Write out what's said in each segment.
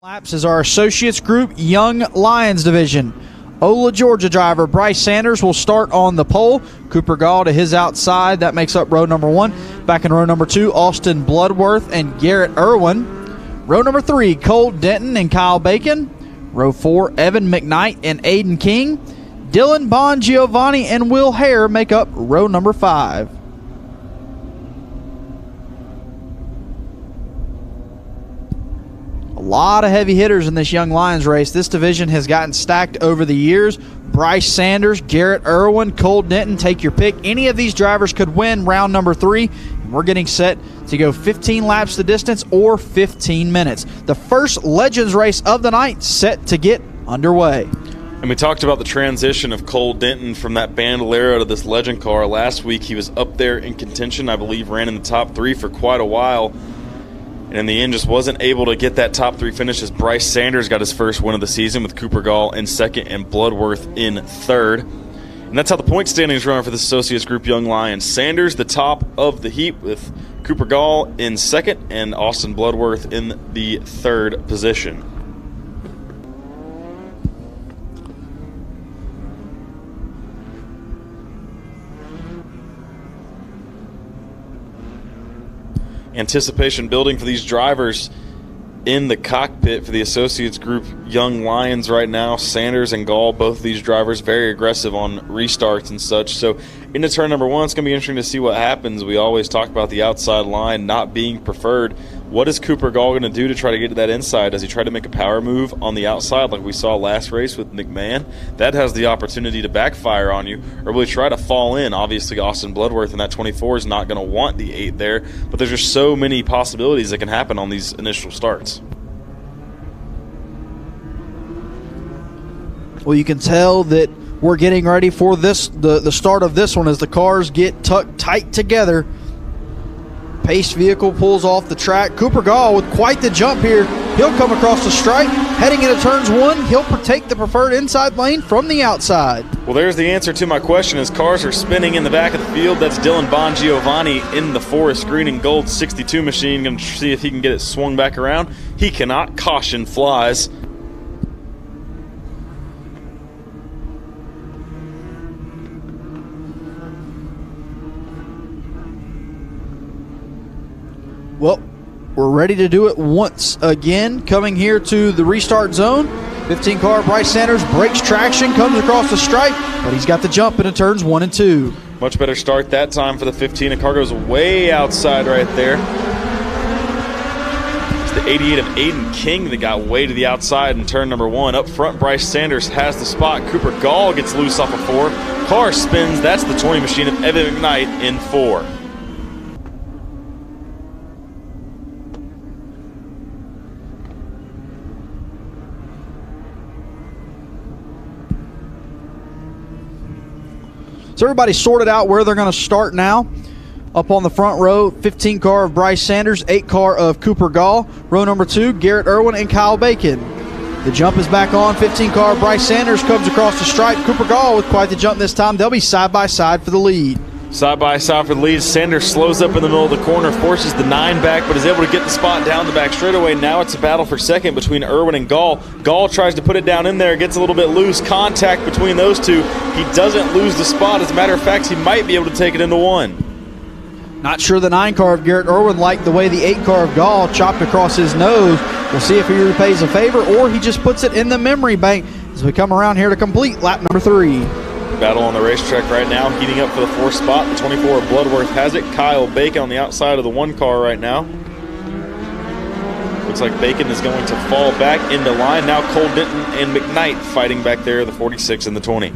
Laps is our Associates Group Young Lions division. Ola, Georgia driver Bryce Sanders will start on the pole. Cooper Gall to his outside. That makes up row number 1. Back in row number 2, Austin Bloodworth and Garrett Irwin. Row number 3, Cole Denton and Kyle Bacon. Row 4, Evan McKnight and Aiden King. Dylan Bon Giovanni and Will Hare make up row number 5. A lot of heavy hitters in this Young Lions race. This division has gotten stacked over the years. Bryce Sanders, Garrett Irwin, Cole Denton, take your pick. Any of these drivers could win round number 3. We're getting set to go 15 laps the distance or 15 minutes. The first Legends race of the night set to get underway. And we talked about the transition of Cole Denton from that Bandolero to this Legend car. Last week he was up there in contention, I believe ran in the top 3 for quite a while. And in the end, just wasn't able to get that top 3 finish as Bryce Sanders got his first win of the season with Cooper Gall in second and Bloodworth in third. And that's how the point standings run for the Associates Group Young Lions. Sanders the top of the heap with Cooper Gall in second and Austin Bloodworth in the third position. Anticipation building for these drivers in the cockpit for the Associates Group Young Lions right now. Sanders and Gall, both of these drivers, very aggressive on restarts and such. So into turn number 1, it's going to be interesting to see what happens. We always talk about the outside line not being preferred. What is Cooper Gall going to do to try to get to that inside? Does he try to make a power move on the outside like we saw last race with McMahon? That has the opportunity to backfire on you. Or will he try to fall in? Obviously, Austin Bloodworth in that 24 is not going to want the 8 there. But there's just so many possibilities that can happen on these initial starts. Well, you can tell that we're getting ready for this, the start of this one as the cars get tucked tight together. Pace vehicle pulls off the track. Cooper Gall with quite the jump here. He'll come across the stripe. Heading into turns 1, he'll take the preferred inside lane from the outside. Well, there's the answer to my question. As cars are spinning in the back of the field, that's Dylan Bon Giovanni in the forest green and gold 62 machine. Going to see if he can get it swung back around. He cannot. Caution flies. Well, we're ready to do it once again. Coming here to the restart zone. 15 car Bryce Sanders breaks traction, comes across the stripe, but he's got the jump into turns 1 and 2. Much better start that time for the 15. The car goes way outside right there. It's the 88 of Aiden King that got way to the outside in turn number 1. Up front, Bryce Sanders has the spot. Cooper Gall gets loose off of 4. Car spins. That's the 20 machine of Evan McKnight in 4. So everybody's sorted out where they're going to start now. Up on the front row, 15 car of Bryce Sanders, 8 car of Cooper Gall. Row number 2, Garrett Irwin and Kyle Bacon. The jump is back on. 15 car of Bryce Sanders comes across the stripe. Cooper Gall with quite the jump this time. They'll be side by side for the lead. Side by side for the lead. Sanders slows up in the middle of the corner, forces the 9 back, but is able to get the spot down the back straightaway. Now it's a battle for second between Irwin and Gall. Gall tries to put it down in there, gets a little bit loose. Contact between those two. He doesn't lose the spot. As a matter of fact, he might be able to take it into 1. Not sure the 9 car of Garrett Irwin liked the way the 8 car of Gall chopped across his nose. We'll see if he repays a favor or he just puts it in the memory bank as we come around here to complete lap number 3. Battle on the racetrack right now, heating up for the 4th spot. The 24 of Bloodworth has it. Kyle Bacon on the outside of the 1 car right now. Looks like Bacon is going to fall back into line. Now Cole Denton and McKnight fighting back there, the 46 and the 20.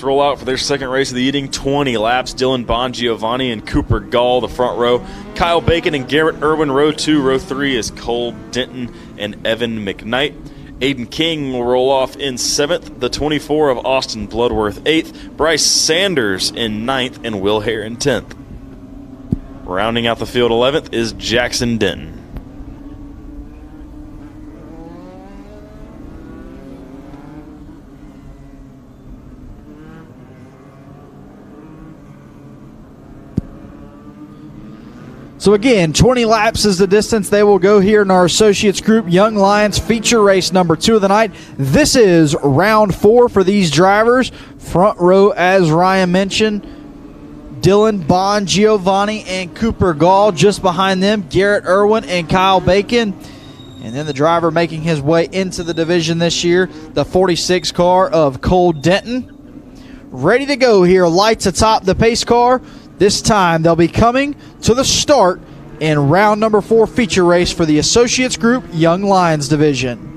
groups roll out for their second race of the evening. 20 laps. Dylan Bongiovanni and Cooper Gall, the front row. Kyle Bacon and Garrett Irwin, row 2. Row 3 is Cole Denton and Evan McKnight. Aiden King will roll off in 7th. The 24 of Austin Bloodworth, 8th. Bryce Sanders in 9th, and Will Hare in 10th. Rounding out the field, 11th is Jackson Denton. So again, 20 laps is the distance they will go here in our Associates Group Young Lions feature race number 2 of the night. This is round 4 for these drivers. Front row, as Ryan mentioned, Dylan Bongiovanni and Cooper Gall. Just behind them, Garrett Irwin and Kyle Bacon. And then the driver making his way into the division this year, the 46 car of Cole Denton. Ready to go here, lights atop the pace car. This time they'll be coming to the start in round number 4 feature race for the Associates Group Young Lions division.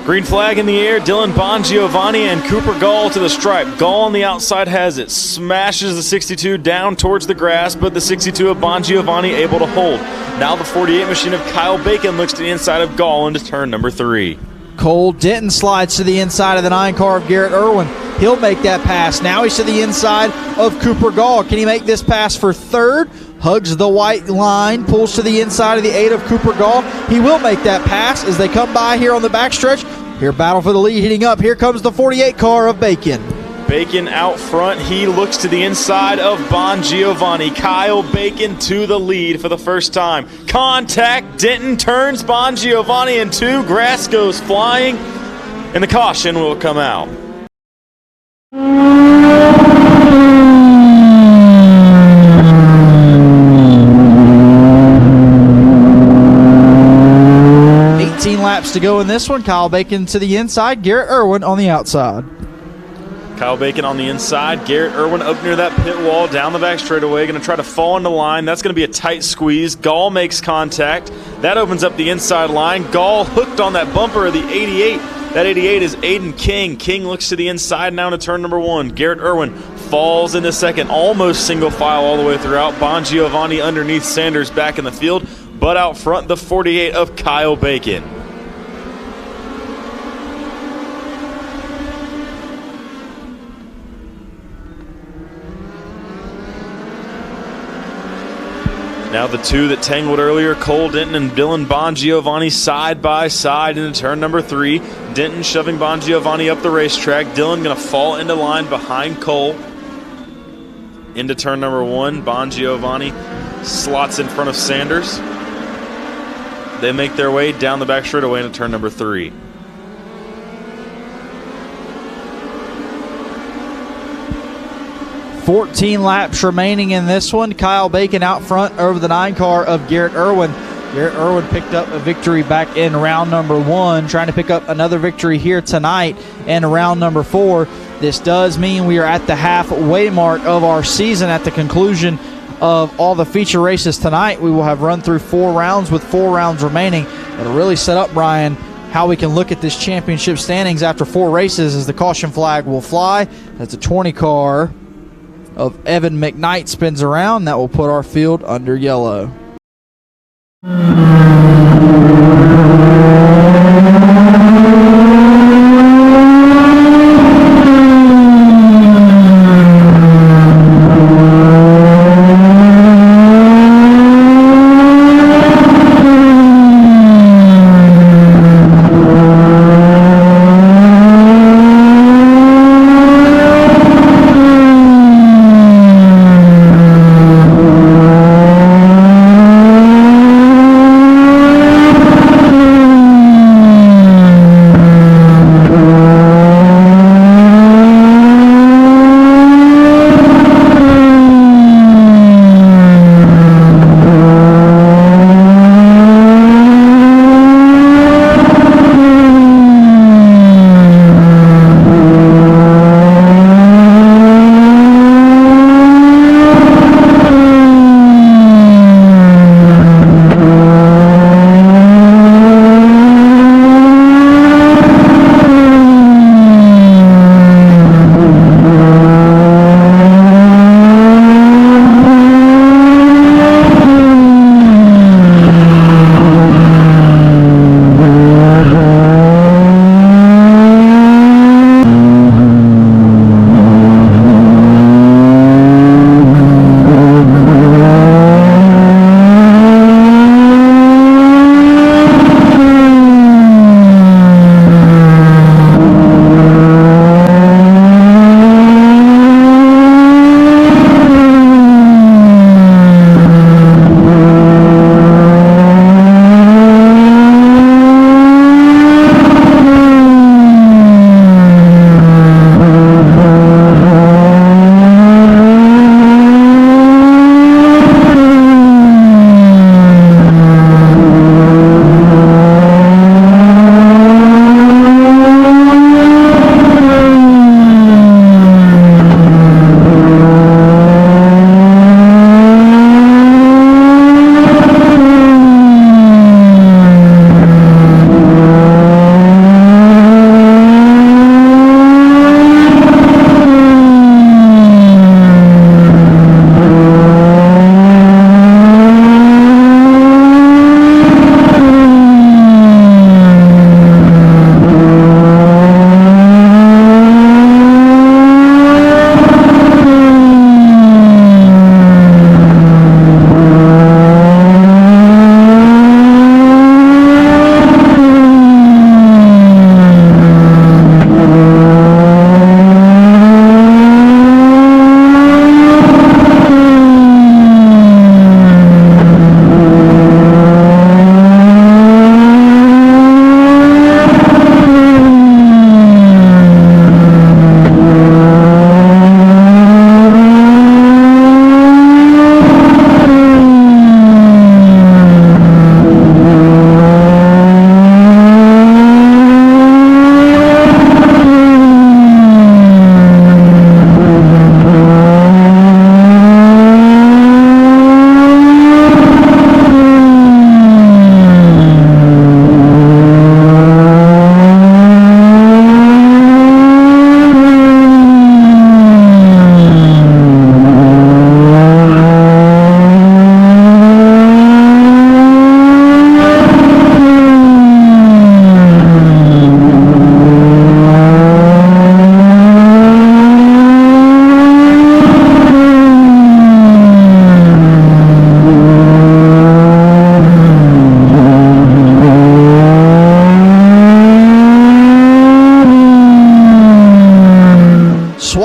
Green flag in the air. Dylan Bongiovanni and Cooper Gall to the stripe. Gall on the outside has it. Smashes the 62 down towards the grass, but the 62 of Bongiovanni able to hold. Now the 48 machine of Kyle Bacon looks to the inside of Gall into turn number 3. Cole Denton slides to the inside of the 9 car of Garrett Irwin. He'll make that pass. Now he's to the inside of Cooper Gall. Can he make this pass for third? Hugs the white line, pulls to the inside of the 8 of Cooper Gall. He will make that pass as they come by here on the backstretch. Here, battle for the lead heating up. Here comes the 48 car of Bacon. Bacon out front. He looks to the inside of Bongiovanni. Kyle Bacon to the lead for the first time. Contact. Denton turns Bongiovanni in 2. Grass goes flying, and the caution will come out. Laps to go in this one. Kyle Bacon to the inside, Garrett Irwin on the outside. Kyle Bacon on the inside, Garrett Irwin up near that pit wall, down the back straightaway, going to try to fall into line. That's going to be a tight squeeze. Gall makes contact. That opens up the inside line. Gall hooked on that bumper of the 88. That 88 is Aiden King. King looks to the inside now to turn number 1. Garrett Irwin falls into second, almost single file all the way throughout. Bongiovanni underneath, Sanders back in the field, but out front the 48 of Kyle Bacon. Now the 2 that tangled earlier, Cole Denton and Dylan Bongiovanni side by side into turn number 3. Denton shoving Bongiovanni up the racetrack. Dylan going to fall into line behind Cole. Into turn number 1, Bongiovanni slots in front of Sanders. They make their way down the back straightaway into turn number 3. $14 laps remaining in this one. Kyle Bacon out front over the 9 car of Garrett Irwin. Garrett Irwin picked up a victory back in round number 1, trying to pick up another victory here tonight in round number 4. This does mean we are at the halfway mark of our season. At the conclusion of all the feature races tonight, we will have run through 4 rounds with 4 rounds remaining. It'll really set up, Brian, how we can look at this championship standings after 4 races, as the caution flag will fly as the 20 car of Evan McKnight spins around. That will put our field under yellow.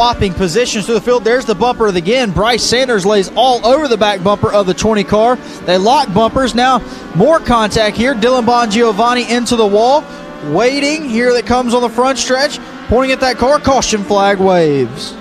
swapping positions through the field. There's the bumper again. Bryce Sanders lays all over the back bumper of the 20 car. They lock bumpers. Now more contact here. Dylan Bongiovanni into the wall. Waiting. Here that comes on the front stretch. Pointing at that car. Caution flag waves.